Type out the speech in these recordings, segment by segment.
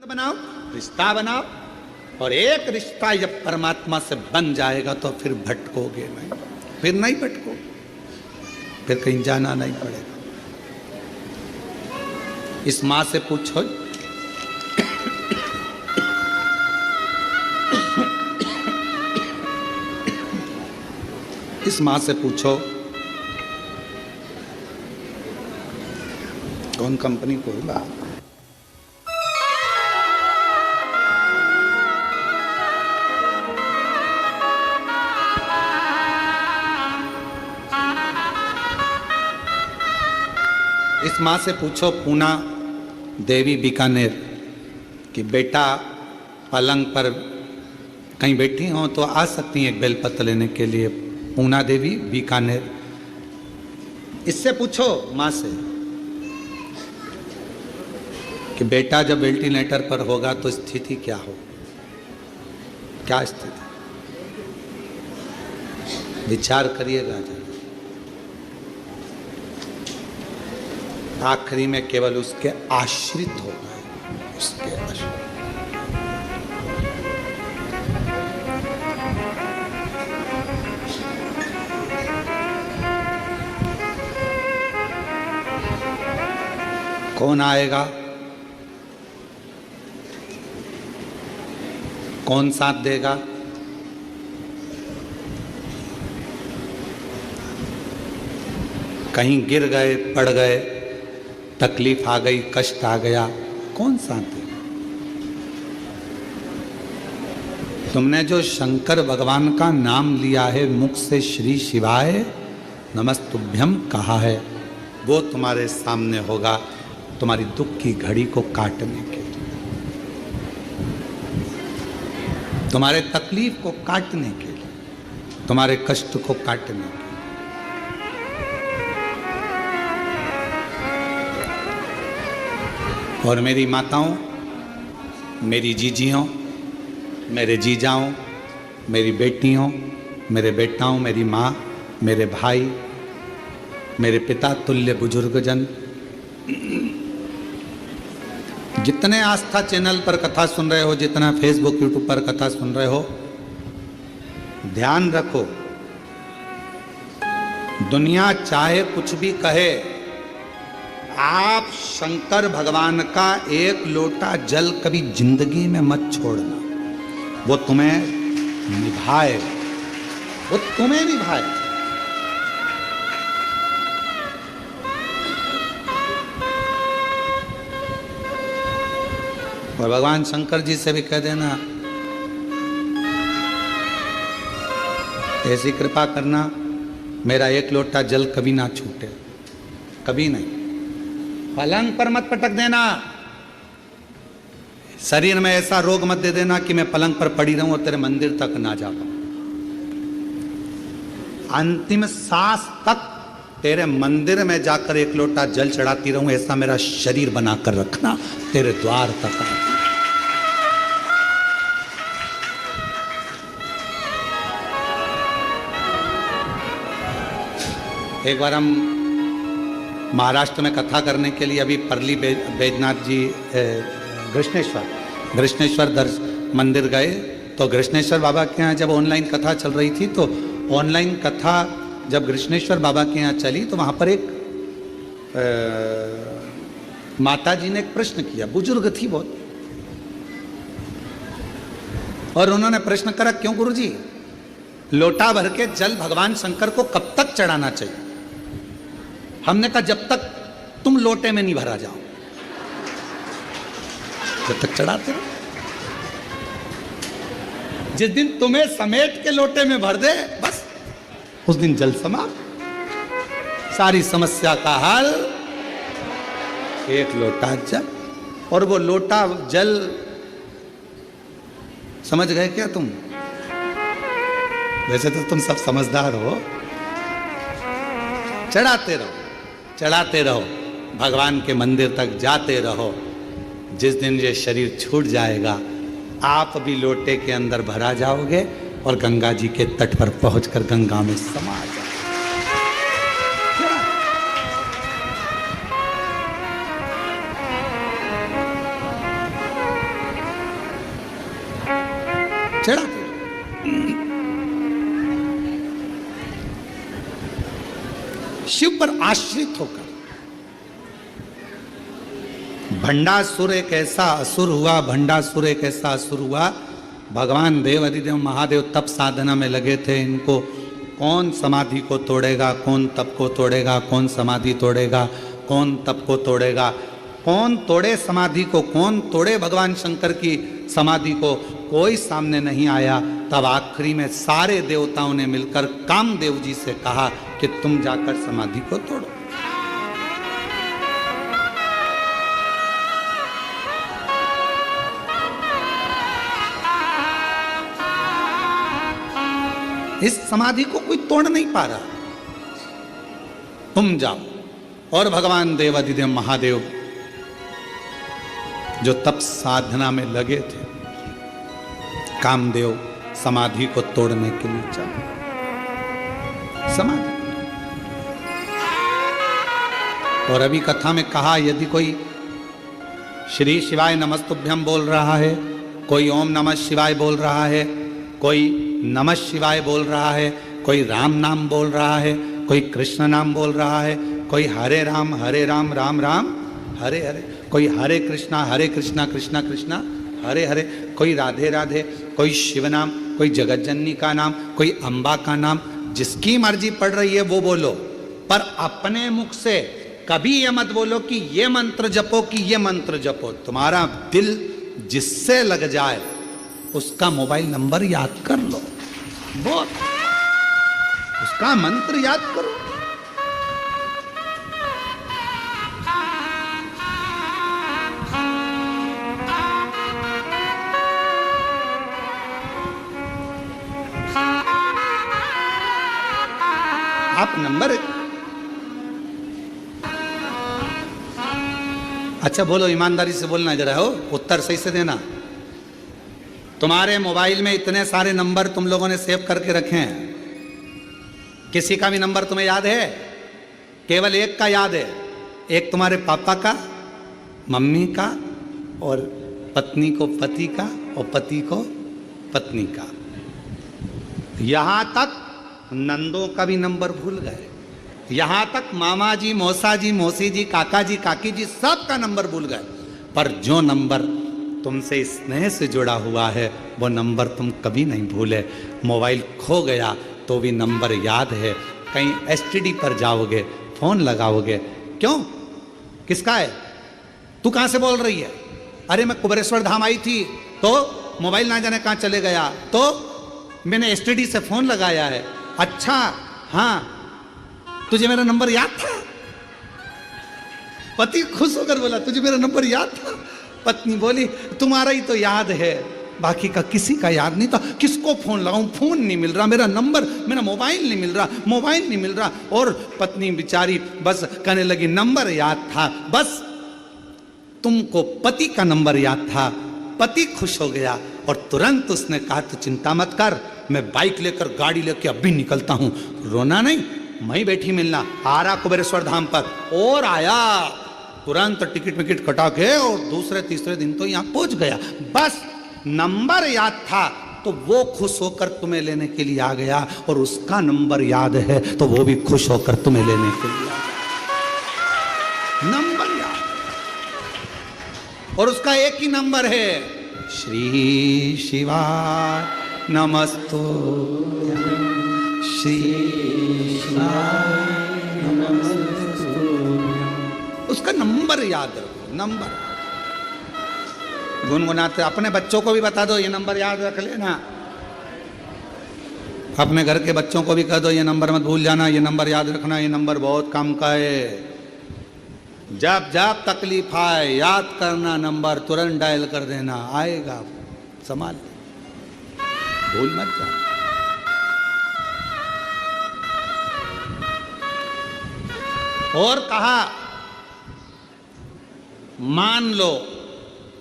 बनाओ, रिश्ता बनाओ, और एक रिश्ता जब परमात्मा से बन जाएगा तो फिर भटकोगे नहीं, फिर नहीं भटको, फिर कहीं जाना नहीं पड़ेगा। इस माँ से पूछो, इस माँ से पूछो कौन कंपनी को होगा। इस माँ से पूछो पूना देवी बीकानेर कि बेटा पलंग पर कहीं बैठी हो तो आ सकती हैं एक बेलपत्र लेने के लिए, पूना देवी बीकानेर। इससे पूछो माँ से कि बेटा जब वेंटिलेटर पर होगा तो स्थिति क्या हो, क्या स्थिति, विचार करिएगा जरा। आखिरी में केवल उसके आश्रित होगा, उसके आश्रित। कौन आएगा, कौन साथ देगा, कहीं गिर गए, पड़ गए, तकलीफ आ गई, कष्ट आ गया, कौन साथ देगा। तुमने जो शंकर भगवान का नाम लिया है मुख से, श्री शिवाय नमस्तुभ्यम कहा है, वो तुम्हारे सामने होगा तुम्हारी दुख की घड़ी को काटने के लिए, तुम्हारे तकलीफ को काटने के लिए, तुम्हारे कष्ट को काटने के लिए। और मेरी माताओं, मेरी जीजियों, मेरे जीजाओं, मेरी बेटियों, मेरे बेटाओं, मेरी माँ, मेरे भाई, मेरे पिता तुल्य बुजुर्गजन, जितने आस्था चैनल पर कथा सुन रहे हो, जितना फेसबुक यूट्यूब पर कथा सुन रहे हो, ध्यान रखो, दुनिया चाहे कुछ भी कहे, आप शंकर भगवान का एक लोटा जल कभी जिंदगी में मत छोड़ना, वो तुम्हें निभाए, वो तुम्हें निभाए। और भगवान शंकर जी से भी कह देना, ऐसी कृपा करना मेरा एक लोटा जल कभी ना छूटे, कभी नहीं। पलंग पर मत पटक देना, शरीर में ऐसा रोग मत दे देना कि मैं पलंग पर पड़ी रहूं और तेरे मंदिर तक ना जा पाऊं। अंतिम सांस तक तेरे मंदिर में जाकर एक लोटा जल चढ़ाती रहूं, ऐसा मेरा शरीर बनाकर रखना, तेरे द्वार तक आ। एक बार हम महाराष्ट्र में कथा करने के लिए अभी परली बैजनाथ जी घृष्णेश्वर मंदिर गए, तो घृष्णेश्वर बाबा के यहाँ जब ऑनलाइन कथा चल रही थी, तो ऑनलाइन कथा जब घृष्णेश्वर बाबा के यहाँ चली तो वहाँ पर एक माता जी ने एक प्रश्न किया, बुजुर्ग थी बहुत, और उन्होंने प्रश्न करा, क्यों गुरुजी, लोटा भर के जल भगवान शंकर को कब तक चढ़ाना चाहिए। हमने कहा जब तक तुम लोटे में नहीं भरा जाओ, जब तक चढ़ाते रहो। जिस दिन तुम्हें समेट के लोटे में भर दे, बस उस दिन जल समाप्त, सारी समस्या का हल, एक लोटा जल। और वो लोटा जल, समझ गए क्या तुम? वैसे तो तुम सब समझदार हो। चढ़ाते रहो, चढ़ाते रहो, भगवान के मंदिर तक जाते रहो। जिस दिन ये शरीर छूट जाएगा, आप भी लोटे के अंदर भरा जाओगे और गंगा जी के तट पर पहुंचकर गंगा में समा जाओगे। चढ़ाते रहो। शिव पर आश्रित होकर। भंडासुर एक ऐसा असुर हुआ, भंडासुर एक ऐसा असुर हुआ। भगवान देव अधिदेव महादेव तप साधना में लगे थे। इनको कौन समाधि को तोड़ेगा, कौन तप को तोड़ेगा, कौन समाधि तोड़ेगा, कौन तप को तोड़ेगा, कौन तोड़े समाधि को, कौन तोड़े भगवान शंकर की समाधि को, कोई सामने नहीं आया। तब आखिरी में सारे देवताओं ने मिलकर कामदेव जी से कहा कि तुम जाकर समाधि को तोड़ो। इस समाधि को कोई तोड़ नहीं पा रहा, तुम जाओ। और भगवान देव अधिदेव महादेव जो तप साधना में लगे थे, कामदेव समाधि को तोड़ने के लिए चले। समाधि। और अभी कथा में कहा, यदि कोई श्री शिवाय नमस्तुभ्यम बोल रहा है, कोई ओम नमः शिवाय बोल रहा है, कोई नमः शिवाय बोल रहा है, कोई राम नाम बोल रहा है, कोई कृष्ण नाम बोल रहा है, कोई हरे राम राम राम हरे हरे, कोई हरे कृष्णा कृष्णा कृष्णा हरे हरे, कोई राधे राधे, कोई शिव नाम, कोई जगतजननी का नाम, कोई अम्बा का नाम, जिसकी मर्जी पड़ रही है वो बोलो। पर अपने मुख से कभी ये मत बोलो कि ये मंत्र जपो, कि ये मंत्र जपो। तुम्हारा दिल जिससे लग जाए उसका मोबाइल नंबर याद कर लो, वो उसका मंत्र याद करो। आप नंबर, अच्छा बोलो, ईमानदारी से बोलना जरा, हो उत्तर सही से देना। तुम्हारे मोबाइल में इतने सारे नंबर तुम लोगों ने सेव करके रखे हैं, किसी का भी नंबर तुम्हें याद है? केवल एक का याद है, एक तुम्हारे पापा का, मम्मी का, और पत्नी को पति का, और पति को पत्नी का। यहां तक नंदों का भी नंबर भूल गए, यहां तक मामा जी, मौसा जी, मौसी जी, काका जी, काकी जी, सब का नंबर भूल गए। पर जो नंबर तुमसे स्नेह से जुड़ा हुआ है वो नंबर तुम कभी नहीं भूले। मोबाइल खो गया तो भी नंबर याद है। कहीं एसटीडी पर जाओगे, फोन लगाओगे, क्यों, किसका है, तू कहां से बोल रही है? अरे मैं कुबेरेश्वर धाम आई थी, तो मोबाइल ना जाने कहां चले गया, तो मैंने एसटीडी से फोन लगाया है। अच्छा हाँ, तुझे मेरा नंबर याद था? पति खुश होकर बोला, तुझे मेरा नंबर याद था? पत्नी बोली, तुम्हारा ही तो याद है, बाकी का किसी का याद नहीं था। किसको फोन लगाऊं, फोन नहीं मिल रहा, मेरा नंबर, मेरा मोबाइल नहीं मिल रहा, मोबाइल नहीं मिल रहा। और पत्नी बेचारी बस कहने लगी, नंबर याद था, बस तुमको पति का नंबर याद था। पति खुश हो गया और तुरंत उसने कहा, तू चिंता मत कर, मैं बाइक लेकर, गाड़ी लेकर अभी निकलता हूं। रोना नहीं, मैं बैठी मिलना, आ रहा कुबेरेश्वर धाम पर। और आया, तुरंत टिकट विकेट कटा के और दूसरे तीसरे दिन तो यहां पहुंच गया। बस नंबर याद था तो वो खुश होकर तुम्हें लेने के लिए आ गया, और उसका नंबर याद है तो वो भी खुश होकर तुम्हें लेने के लिए आ गया। नंबर याद, और उसका एक ही नंबर है, श्री शिवाय नमस्तुभ्यं, श्री शिवाय नमस्तुभ्यं। उसका नंबर याद रखो, नंबर गुनगुनाते। अपने बच्चों को भी बता दो, ये नंबर याद रख लेना। अपने घर के बच्चों को भी कह दो, ये नंबर मत भूल जाना, ये नंबर याद रखना, ये नंबर बहुत काम का है। जब जब तकलीफ आए याद करना नंबर, तुरंत डायल कर देना, आएगा, संभाल, भूल मत जाना। और कहा, मान लो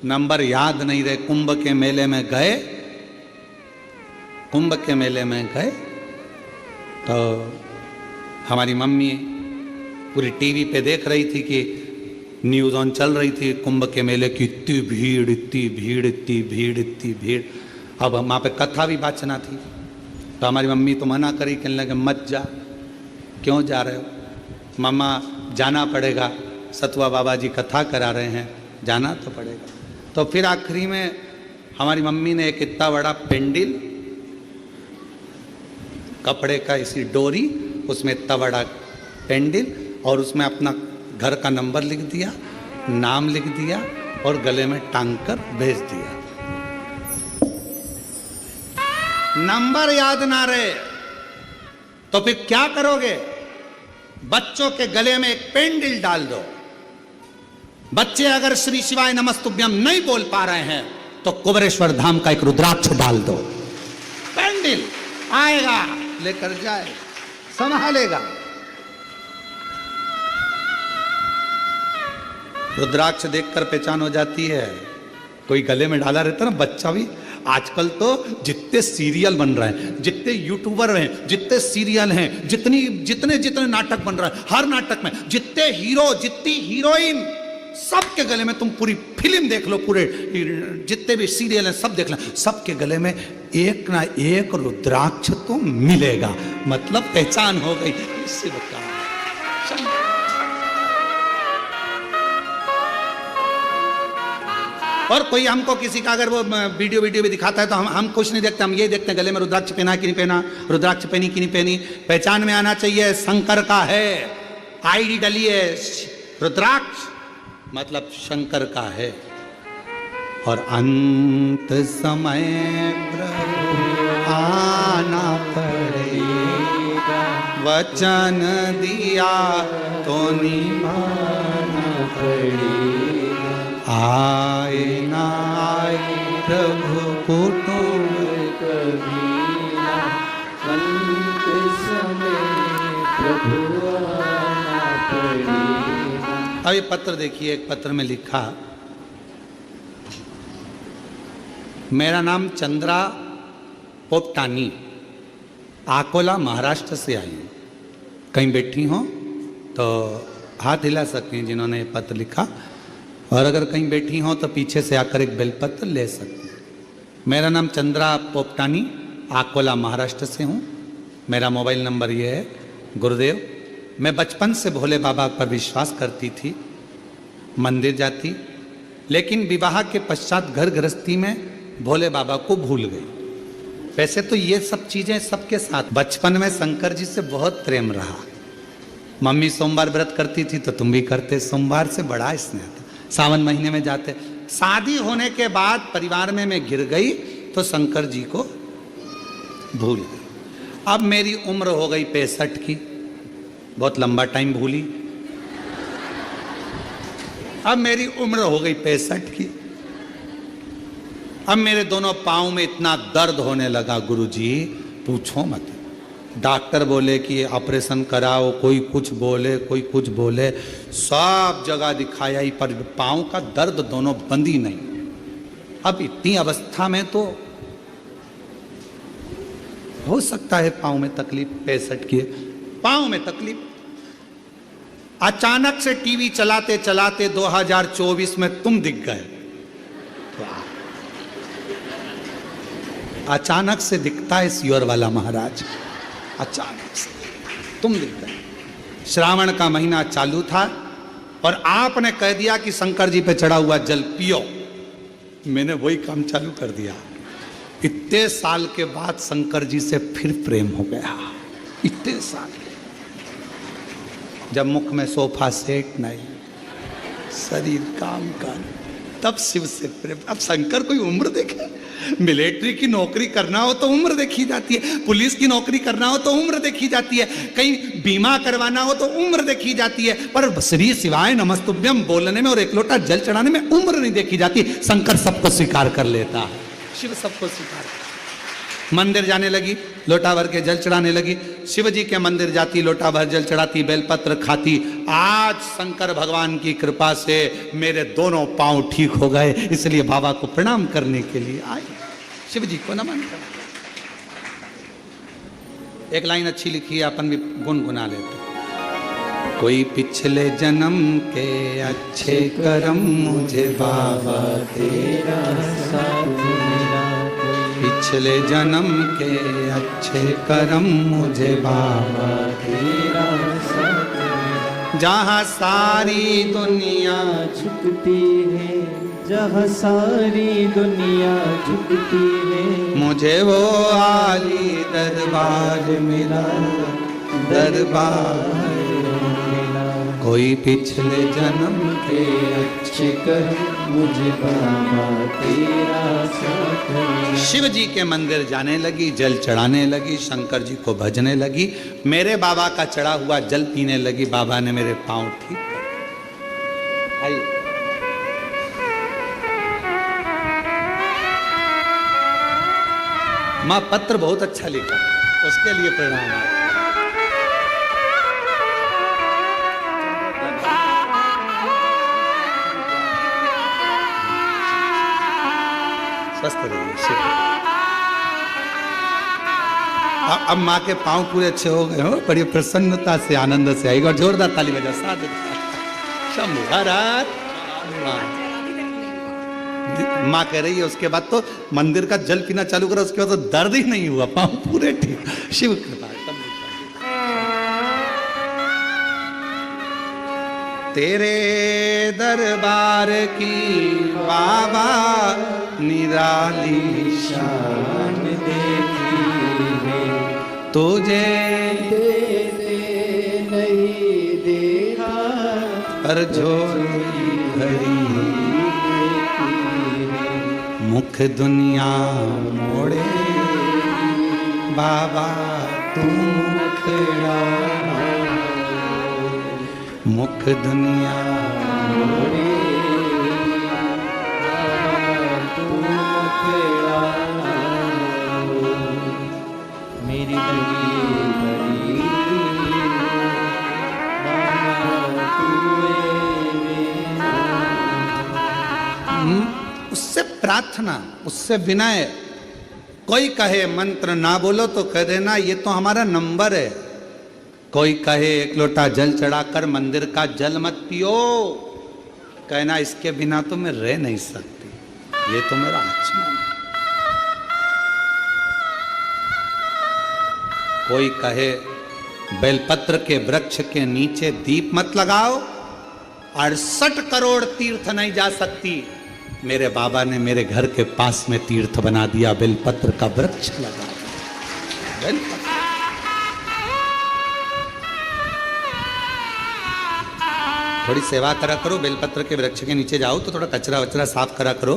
नंबर याद नहीं रहे, कुंभ के मेले में गए, कुंभ के मेले में गए तो हमारी मम्मी पूरी टीवी पे देख रही थी कि न्यूज़ ऑन चल रही थी, कुंभ के मेले की इतनी भीड़, इतनी भीड़, इतनी भीड़, इतनी भीड़। अब वहाँ पे कथा भी वाचना थी, तो हमारी मम्मी तो मना करी, कहने लगे मत जा। क्यों जा रहे हो? मम्मा जाना पड़ेगा, सतुआ बाबा जी कथा करा रहे हैं, जाना तो पड़ेगा। तो फिर आखिरी में हमारी मम्मी ने एक इतना बड़ा पेंडिल, कपड़े का इसी डोरी, उसमें इतना बड़ा पेंडिल और उसमें अपना घर का नंबर लिख दिया, नाम लिख दिया और गले में टांग कर भेज दिया। नंबर याद ना रहे तो फिर क्या करोगे? बच्चों के गले में एक पेंडिल डाल दो। बच्चे अगर श्री शिवाय नमस्तुभ्यम नहीं बोल पा रहे हैं तो कुबेरेश्वर धाम का एक रुद्राक्ष डाल दो। पेंडिल आएगा, लेकर जाए, संभालेगा। रुद्राक्ष देखकर पहचान हो जाती है। कोई गले में डाला रहता ना बच्चा भी। आजकल तो जितने सीरियल बन रहे हैं, जितने यूट्यूबर हैं, जितने सीरियल हैं, जितने नाटक बन रहे हैं, हर नाटक में जितने हीरो, जितनी हीरोइन, सबके गले में, तुम पूरी फिल्म देख लो, पूरे जितने भी सीरियल हैं सब देख लो, सबके गले में एक ना एक रुद्राक्ष तो मिलेगा। मतलब पहचान हो गई। शिव का और कोई हमको किसी का अगर वो वीडियो भी दिखाता है तो हम कुछ नहीं देखते, हम ये देखते हैं गले में रुद्राक्ष पहना कि नहीं पहना, रुद्राक्ष पहनी कि नहीं पहनी। पहचान में आना चाहिए शंकर का है, आईडी डलिए रुद्राक्ष मतलब शंकर का है। और अंत समय प्रभु आना पड़ेगा, वचन दिया तो निभाना पड़ेगा। आए ना आए प्रभु कुटुंब कभी ना, अंत समय प्रभु आना पड़ेगा। अब ये पत्र देखिए, एक पत्र में लिखा, मेरा नाम चंद्रा पोपटानी, आकोला महाराष्ट्र से आई हूँ। कहीं बैठी हो तो हाथ हिला सकती हैं जिन्होंने ये पत्र लिखा, और अगर कहीं बैठी हो तो पीछे से आकर एक बेलपत्र ले सकते हैं। मेरा नाम चंद्रा पोपटानी, आकोला महाराष्ट्र से हूँ। मेरा मोबाइल नंबर ये है। गुरुदेव, मैं बचपन से भोले बाबा पर विश्वास करती थी, मंदिर जाती, लेकिन विवाह के पश्चात घर गृहस्थी में भोले बाबा को भूल गई। वैसे तो ये सब चीज़ें सबके साथ, बचपन में शंकर जी से बहुत प्रेम रहा। मम्मी सोमवार व्रत करती थी तो तुम भी करते, सोमवार से बड़ा स्नेह था। सावन महीने में जाते। शादी होने के बाद परिवार में मैं गिर गई तो शंकर जी को भूल गई। अब मेरी उम्र हो गई 65 की, बहुत लंबा टाइम भूली। अब मेरी उम्र हो गई 65 की। अब मेरे दोनों पाँव में इतना दर्द होने लगा गुरुजी, पूछो मत। डॉक्टर बोले कि ऑपरेशन कराओ, कोई कुछ बोले, कोई कुछ बोले, सब जगह दिखाया ही, पर पाँव का दर्द दोनों बंदी नहीं। अब इतनी अवस्था में तो हो सकता है पाँव में तकलीफ, 65 की पाँव में तकलीफ। अचानक से टीवी चलाते चलाते 2024 में तुम दिख गए। अचानक से दिखता है सियोर वाला महाराज, अचानक से तुम दिख गए। श्रावण का महीना चालू था और आपने कह दिया कि शंकर जी पे चढ़ा हुआ जल पियो। मैंने वही काम चालू कर दिया। इतने साल के बाद शंकर जी से फिर प्रेम हो गया। इतने साल, जब मुख में सोफा सेट नहीं, शरीर काम कर, तब शिव से प्रेम। अब शंकर कोई उम्र देखे? मिलिट्री की नौकरी करना हो तो उम्र देखी जाती है, पुलिस की नौकरी करना हो तो उम्र देखी जाती है, कहीं बीमा करवाना हो तो उम्र देखी जाती है, पर श्री शिवाय नमस्तुभ्यम बोलने में और एक लोटा जल चढ़ाने में उम्र नहीं देखी जाती। शंकर सबको स्वीकार कर लेता है, शिव सबको स्वीकार। मंदिर जाने लगी, लोटा भर के जल चढ़ाने लगी। शिव जी के मंदिर जाती, लोटा भर जल चढ़ाती, बेलपत्र खाती। आज शंकर भगवान की कृपा से मेरे दोनों पांव ठीक हो गए, इसलिए बाबा को प्रणाम करने के लिए आई, शिव जी को नमन कर। एक लाइन अच्छी लिखी है, अपन भी गुनगुना लेते। कोई पिछले जन्म के अच्छे कर्म मुझे बाबा तेरा साथ मिला, पिछले जन्म के अच्छे कर्म मुझे बाबा तेरा साथ जहाँ सारी दुनिया झुकती है, जहाँ सारी दुनिया झुकती है, मुझे वो आली दरबार मिला, दरबार मिला। कोई पिछले जन्म के अच्छे कर्म मुझे बाबा तेरा साथ मिला। शिव जी के मंदिर जाने लगी, जल चढ़ाने लगी, शंकर जी को भजने लगी, मेरे बाबा का चढ़ा हुआ जल पीने लगी। बाबा ने मेरे पांव ठीक कर। आइए माँ, पत्र बहुत अच्छा लिखा, उसके लिए प्रणाम। स्वस्थ रहिए शिव। अब माँ के पांव पूरे अच्छे हो गए हो, बड़ी प्रसन्नता से आनंद से आएगा। और जोरदार ताली बजा साथ शंभु हरात। माँ कह रही है उसके बाद तो मंदिर का जल पीना चालू करा, उसके बाद तो दर्द ही नहीं हुआ, पांव पूरे ठीक। शिव कृपा। तेरे दरबार की बाबा निराली शान देखी है, तुझे तेरे नहीं देखा, पर झोली भरी मुख दुनिया मोड़े बाबा तू मुखड़ा, मुख दुनिया मोरे बाबा तू मुखड़ा, मेरी लगी बड़ी बाबा तू मेरा। उससे प्रार्थना, उससे विनय। कोई कहे मंत्र ना बोलो तो कह देना ये तो हमारा नंबर है। कोई कहे एक लोटा जल चढ़ाकर मंदिर का जल मत पियो, कहना इसके बिना तो मैं रह नहीं सकती, ये तो मेरा आचमन है। कोई कहे बेलपत्र के वृक्ष के नीचे दीप मत लगाओ, 68 करोड़ तीर्थ नहीं जा सकती। मेरे बाबा ने मेरे घर के पास में तीर्थ बना दिया, बेलपत्र का वृक्ष लगा दिया। बेलपत्र थोड़ी सेवा करा करो, बेलपत्र के वृक्ष के नीचे जाओ तो थोड़ा कचरा वचरा साफ करा करो,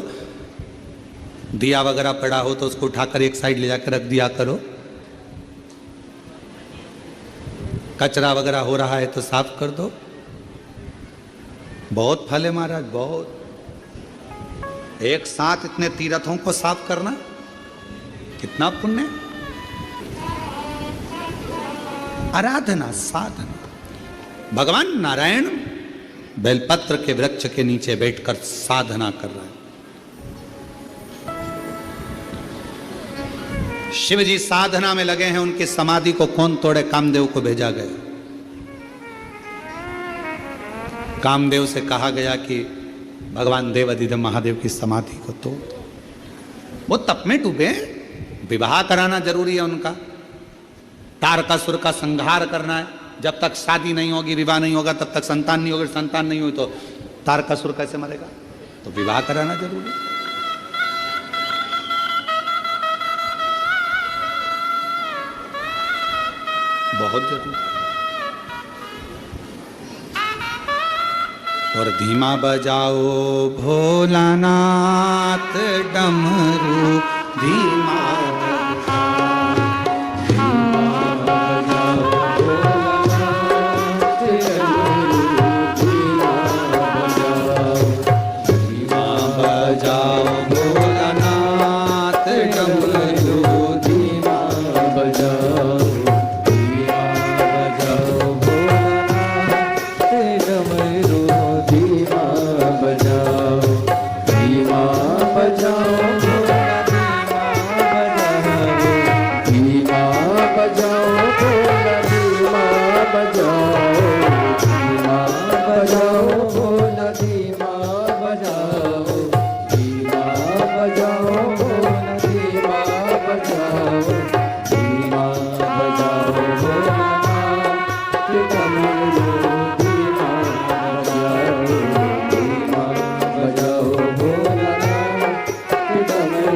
दिया वगैरह पड़ा हो तो उसको उठाकर एक साइड ले जाकर रख दिया करो, कचरा वगैरह हो रहा है तो साफ कर दो। बहुत फल है महाराज, बहुत। एक साथ इतने तीर्थों को साफ करना कितना पुण्य। आराधना, साधना। भगवान नारायण बेलपत्र के वृक्ष के नीचे बैठकर साधना कर रहा है। शिव जी साधना में लगे हैं, उनकी समाधि को कौन तोड़े? कामदेव को भेजा गया। कामदेव से कहा गया कि भगवान देव अधिदेव महादेव की समाधि को तोड़। वो तप में डूबे, विवाह कराना जरूरी है उनका, तारकासुर का संहार करना है। जब तक शादी नहीं होगी, विवाह नहीं होगा, तब तक संतान नहीं होगी। संतान नहीं हुई तो तारकासुर कैसे मरेगा? तो विवाह कराना जरूरी है। बहुत जरूरी। और धीमा बजाओ भोलानाथ डमरू, धीमा बजाओ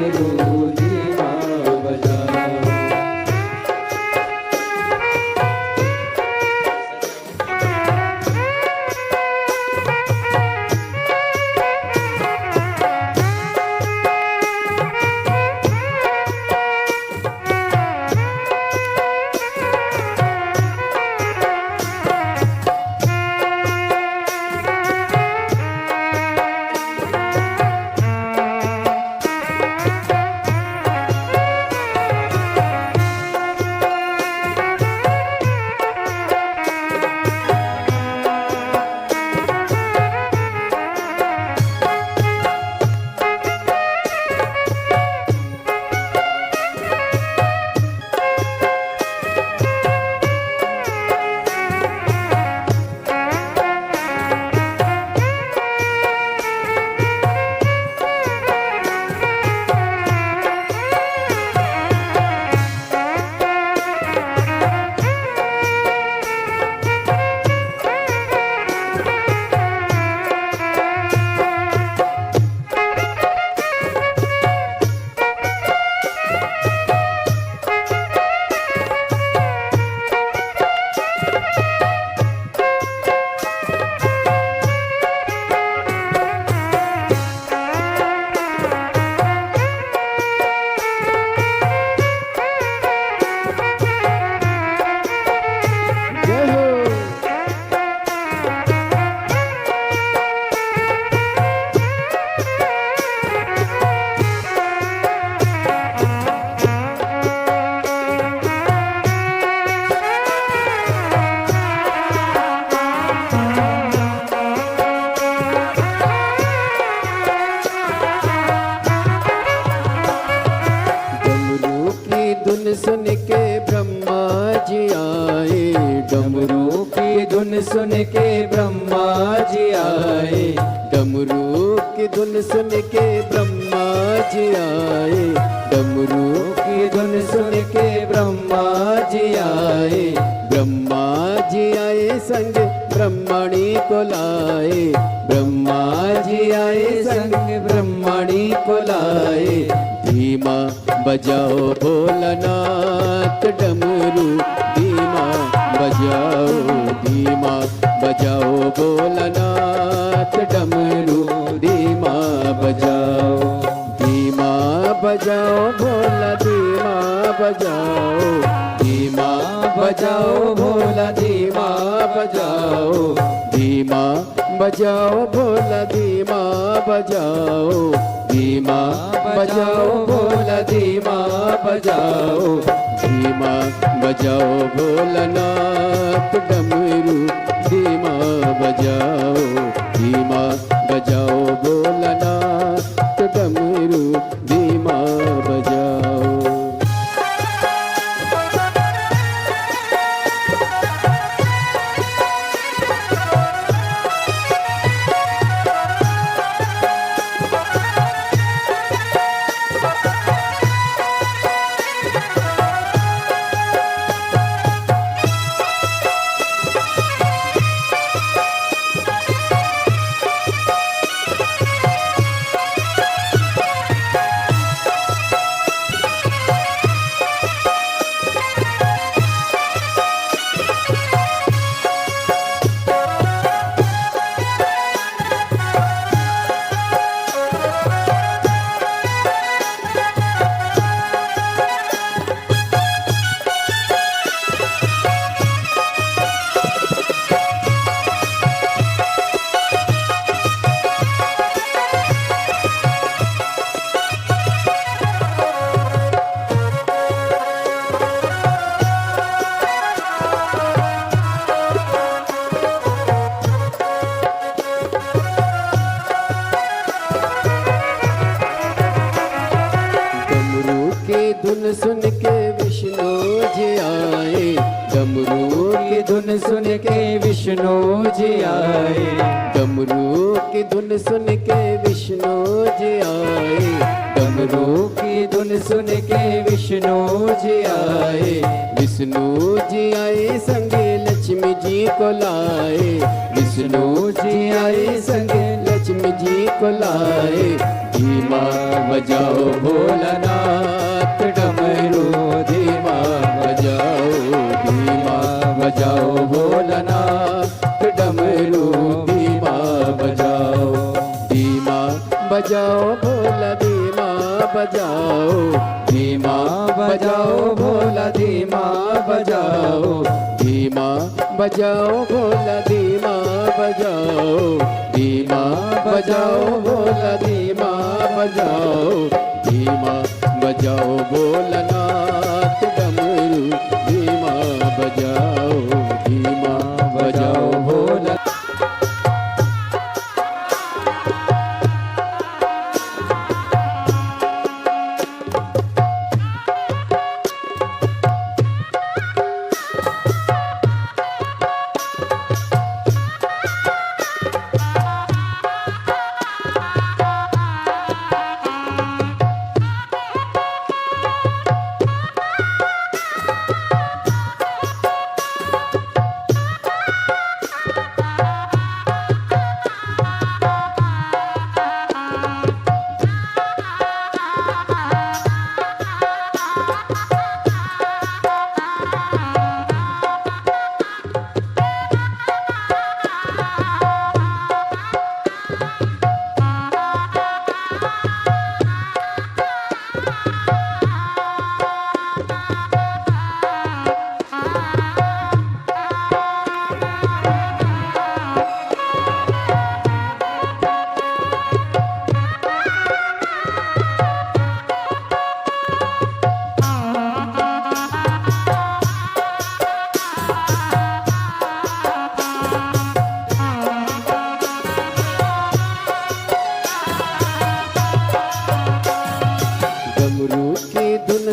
डमरू धीमा बजाओ। धुन सुन के ब्रह्मा जी आए, डमरू की धुन सुन के ब्रह्मा जी आए, डमरू की धुन सुन के ब्रह्मा जी आए, डमरू की धुन सुन के ब्रह्मा जी आए, ब्रह्मा जी आए संग ब्रह्मणी को लाए, ब्रह्मा जी आए संग ब्रह्मणी को लाए, धीमा बजाओ भोलानाथ डमरू, धीमा बजाओ, धीमा बजाओ भोलानाथ डमरू, धीमा बजाओ, धीमा बजाओ भोला, धीमा बजाओ, धीमा बजाओ भोला, धीमा बजाओ, धीमा बजाओ भोला, धीमा बजाओ, धीमा बजाओ भोला, धीमा बजाओ, धीमा बजाओ भोलानाथ डमरू, धीमा बजाओ, धीमा बजाओ भोलानाथ डमरू, धीमा बजाओ। धुन सुन के विष्णु जी आए, डमरू की धुन सुन के विष्णु जी आए, डमरू की धुन सुन के विष्णु जी आए, डमरू की धुन सुन के विष्णु जी आए, विष्णु जी आए संगे लक्ष्मी जी को लाए, विष्णु जी आए संगे लक्ष्मी जी को लाए, धीमा बजाओ भोलानाथ डमरू धीमा बजाओ, धीमा बजाओ भोलानाथ डमरू धीमा बजाओ, धीमा बजाओ भोला धीमा बजाओ, धीमा बजाओ भोला धीमा बजाओ, धीमा बजाओ भोला धीमा बजाओ, धीमा बजाओ भोला धीमा बजाओ, धीमा बजाओ भोलानाथ डमरू धीमा बजाओ, धीमा बजाओ भोला।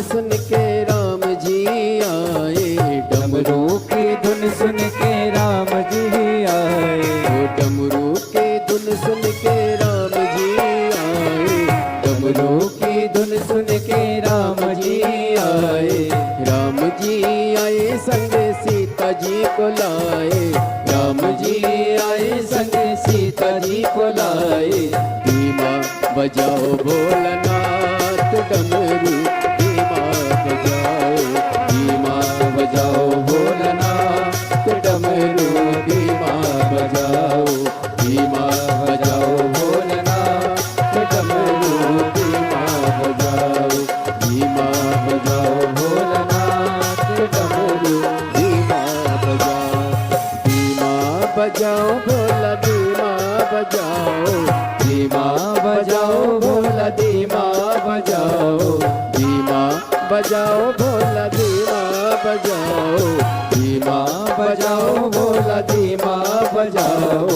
सुन के राम जी आए, डमरू की धुन सुन के राम जी आए, डमरू की धुन सुन के राम जी आए, डमरू की धुन सुन के राम जी आए, राम जी आए संग सीता जी को लाए, राम जी आए संग सीता जी को लाए, धीमा बजाओ भोलानाथ डमरू धीमा बजाओ, धीमा बजाओ भोलानाथ डमरू धीमा बजाओ, धीमा बजाओ भोलानाथ डमरू धीमा बजाओ, धीमा बजाओ भोलानाथ डमरू धीमा बजाओ, धीमा बजाओ भोला धीमा बजाओ, धीमा बजाओ भोला धीमा बजाओ, धीमा बजाओ भोला धीमा बजाओ, धीमा बजाओ भोला धीमा बजाओ,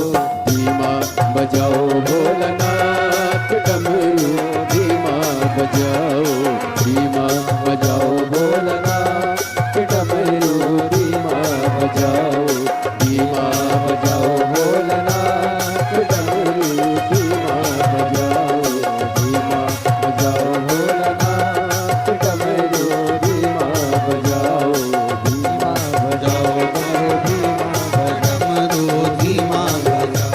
धीमा बजाओ भोलानाथ डमरू धीमा बजाओ, धीमा बजाओ भोलानाथ डमरू धीमा बजाओ, धीमा बजाओ भोलानाथ डमरू धीमा बजाओ, धीमा बजाओ भोलानाथ डमरू धीमा बजाओ, धीमा बजाओ डमरू धीमा बजाओ, डमरू धीमा बजाओ,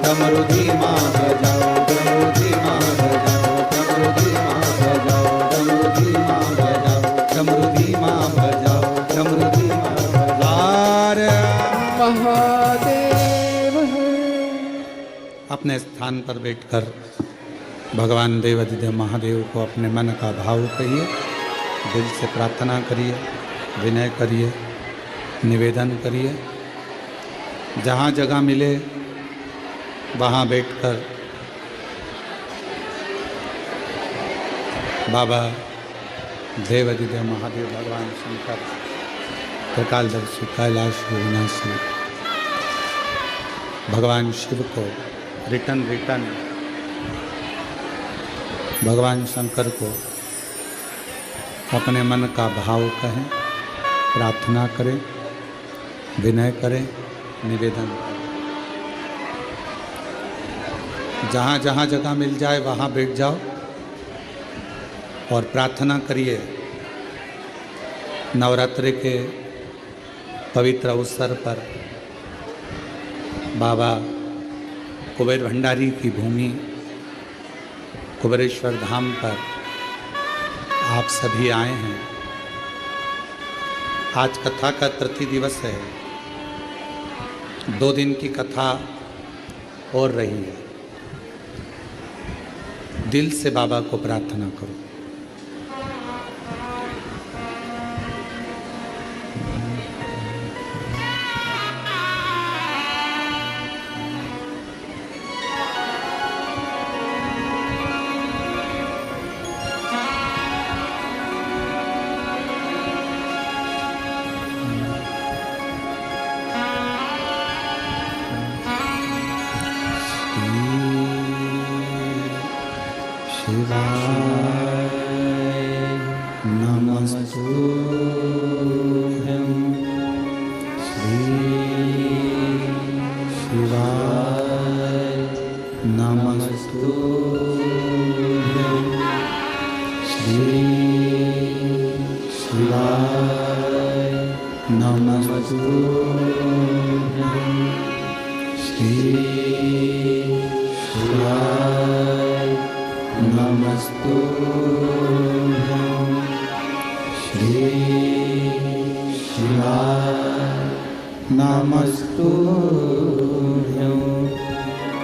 डमरू धीमा बजाओ, डमरू धीमा बजाओ, डमरू धीमा बजाओ, डमरू धीमा बजाओ, डमरू धीमा बजाओ। महादेव है। अपने स्थान पर बैठकर भगवान देवाधिदेव महादेव को अपने मन का भाव कहिए, दिल से प्रार्थना करिए, विनय करिए, निवेदन करिए। जहाँ जगह मिले वहाँ बैठकर बाबा देवाधिदेव महादेव, भगवान शंकर, त्रिकालदर्शी, कैलाश विनाशी भगवान शिव को रिटर्न भगवान शंकर को अपने मन का भाव कहें, प्रार्थना करें, विनय करें, निवेदन करें। जहाँ जहाँ जगह मिल जाए वहाँ बैठ जाओ और प्रार्थना करिए। नवरात्रि के पवित्र अवसर पर बाबा कुबेर भंडारी की भूमि कुबेरेश्वर धाम पर आप सभी आए हैं। आज कथा का तृतीय दिवस है। 2 दिन की कथा और रही है। दिल से बाबा को प्रार्थना करो।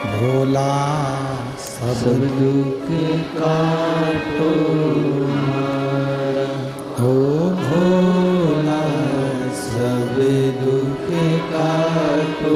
भोला सब दुख काटो हो, भोला सब दुख काटो।